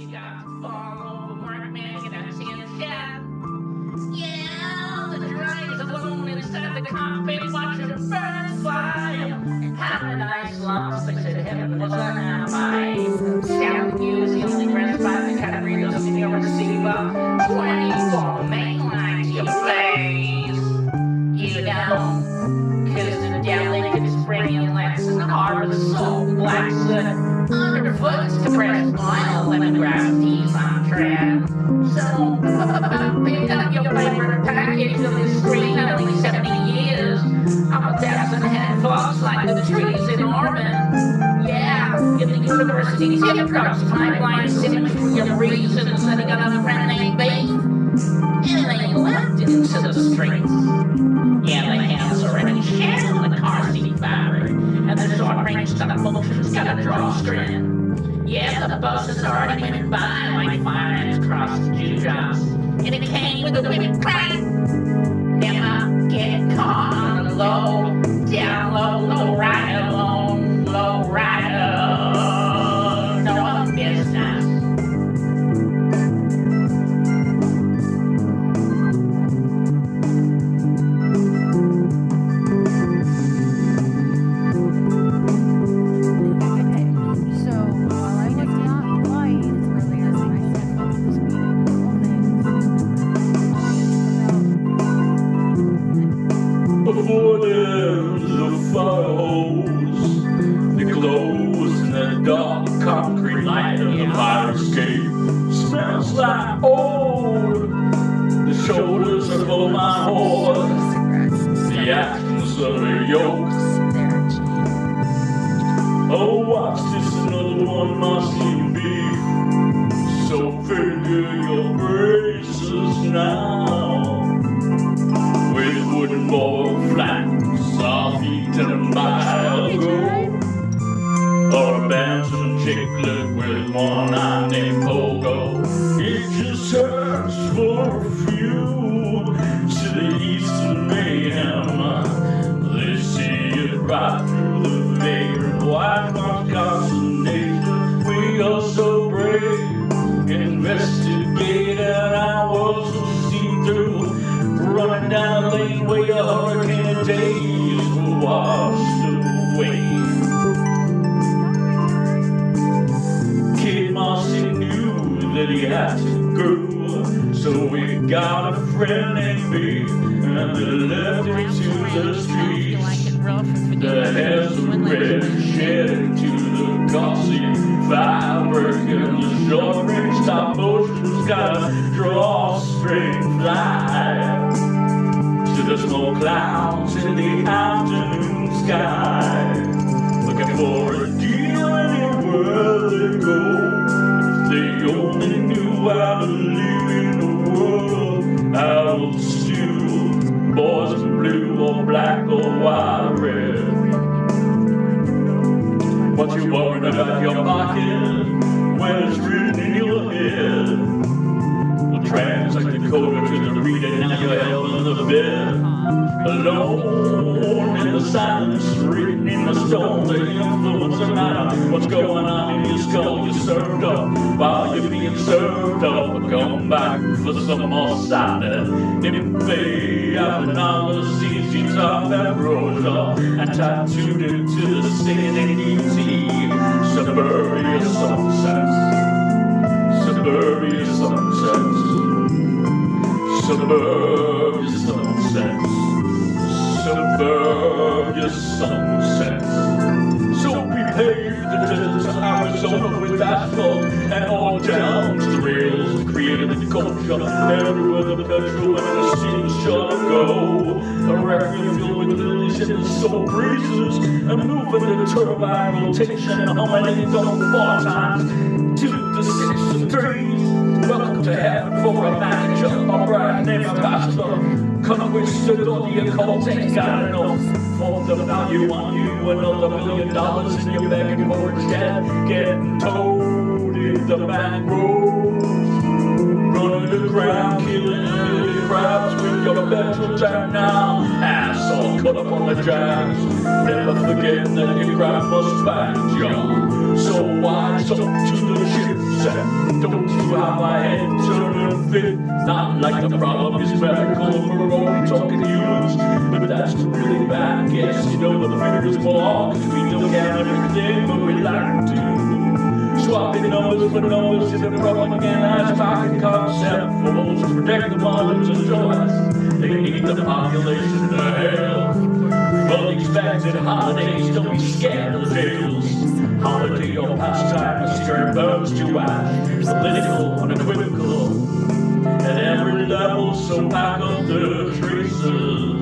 you got to fall over workman, get a tin shot. Yeah, the driver's alone inside the cockpit, watching birds fly. Having a nice lunch, they said heaven was an ally. Shouting you is the only respite the category doesn't ever receive. 24 main lines you place. You know, cause the delicate spring legs and the heart of the soul black soot. Underfoot's depressed oil, lemongrass teas on trend. So, pick up your favorite package of the screen only 70 years. I'm a thousand head floss like the trees in orbit. Yeah, in the university tip drops pipeline symmetry of reasons that he got a friend named Beef. And they left it into the streets. Yeah, the hands already shed on the car seat fabric. And the short-range stop motion's got a drawstring. Yeah, the bus has already went by like finance across the dewdrops. And it came with a whip crack. Never get caught on the low, down low, low rider, low rider. No business. Before there's a fire hose that glows in the dark concrete light of the fire escape. Smells like old. The shoulders are full of my horse. The actions of a yoke. Oh, watch this, another one, Mossy and beef. So figure your braces now. With wooden board flaps, off eaten by a goat. Or a Benson chicklet with one eye named Pogo. It just hurts for a few to the east of mayhem. They see it right through the veil of white mark consternation. We are so brave, investigate, and I was so see-through. Running down the lane where your hurricane days were washed away. Kid Mossy knew that he had to grow, so we got a friend named Beef, and they left him to the streets. The hairs were red and shed into the glossy fabric, and the short-range stop motion's got a drawstring fly to the smoke clouds in the afternoon sky, looking for a deal anywhere they go. If they only knew how to live in the world out of steel, boys in blue or black or white or red. What you worried about your pocket when it's written in your head? Translate the coder to the reader, now you're held in the bed. Alone in the silence, written in the stone, the influence of matter. What's going on in your skull? You're served up while you're being served up. Come back for some more cider. Impay abnormalities, you top ambrosia, and tattooed into the CNET. Suburbia sunsets. Suburbia sunsets. Suburbia sunsets. Suburbia sunsets. So we paved the deserts of Arizona with asphalt and all down the rails, created the culture everywhere the petrol and the steam shall go. A record filled with lilies in the soul breezes, and moving the turbine rotation, humming it on 4 times to the 6 and 3. Welcome to heaven for a manager, a bride named Pastor. Conquisted all the occult, ain't got enough for the value on you. Another $1 million in your begging for a jet, getting towed in the back roads. Running the ground, killing the crowds with your petrol tank now. Asshole cut up on the jacks. Never forgetting that your grandma's back, young. So wise up to the chipset. Don't how my head turn and fit. Not like the problem is medical, we're only talking use. But that's really bad, guess you know the figures belong. Cause we don't have everything, but we like to. Swapping numbers for numbers in the propagandized pocket concept. Fools to protect the mothers and joys. They need the population to hell. Well, expected holidays, don't be scared of the tales. Holiday or pastime, a stern burns to ash. Political, unequivocal, at every level, so pack up the traces.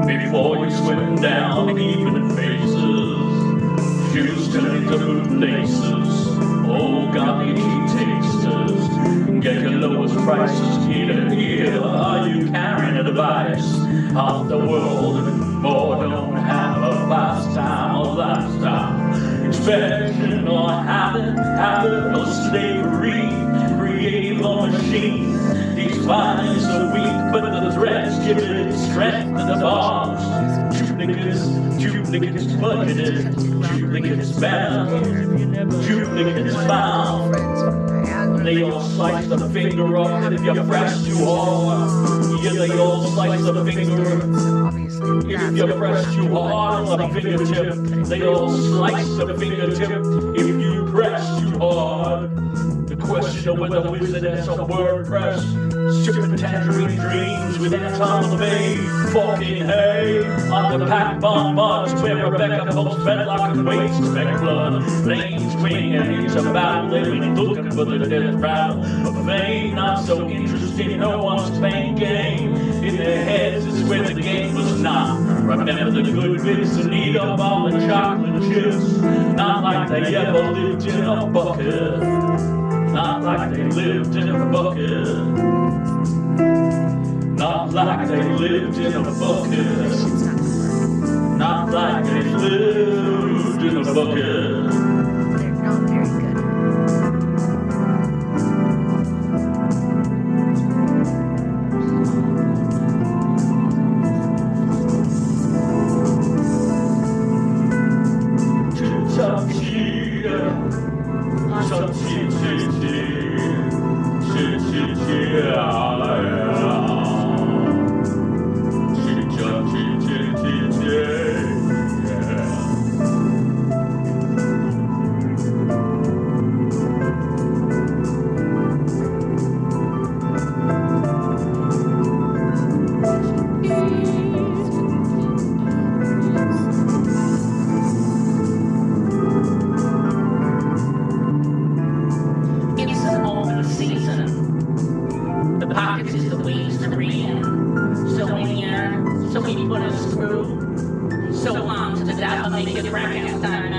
Before you swim down even faces, shoes turn into bootlaces. Oh, golly, tasters, get your lowest prices here. Here, are you carrying a device? Half the world and more don't have a pastime or lifestyle. Inspection or habit or slavery, create a machine. These lines are weak, but the threads give it strength and the bars. Duplicates budgeted, duplicates bound, duplicates found. They all slice the finger off, and if you press too hard, yeah, they all slice the finger. If you press too hard on the fingertip, they all slice the fingertip. If you press too hard, the question of whether wizard has a WordPress. Sipping tangerine dreams with Anton LaVey. Fucking hay on the pack BAMA'S where Rebecca pumps bedlock and waits to beg blood. Lane's wing and he's about living, looking for the death round of fame. Not so interesting, no one's playing game. In their heads is where the game was not. Remember the good bits and eat up all the chocolate chips. Not like they ever lived in a bucket. Not like they lived in a bucket. Not like they lived in a bucket. Not like they lived in a bucket. They're not very good. So we put us through. So long to the Dapper, make it bracket time.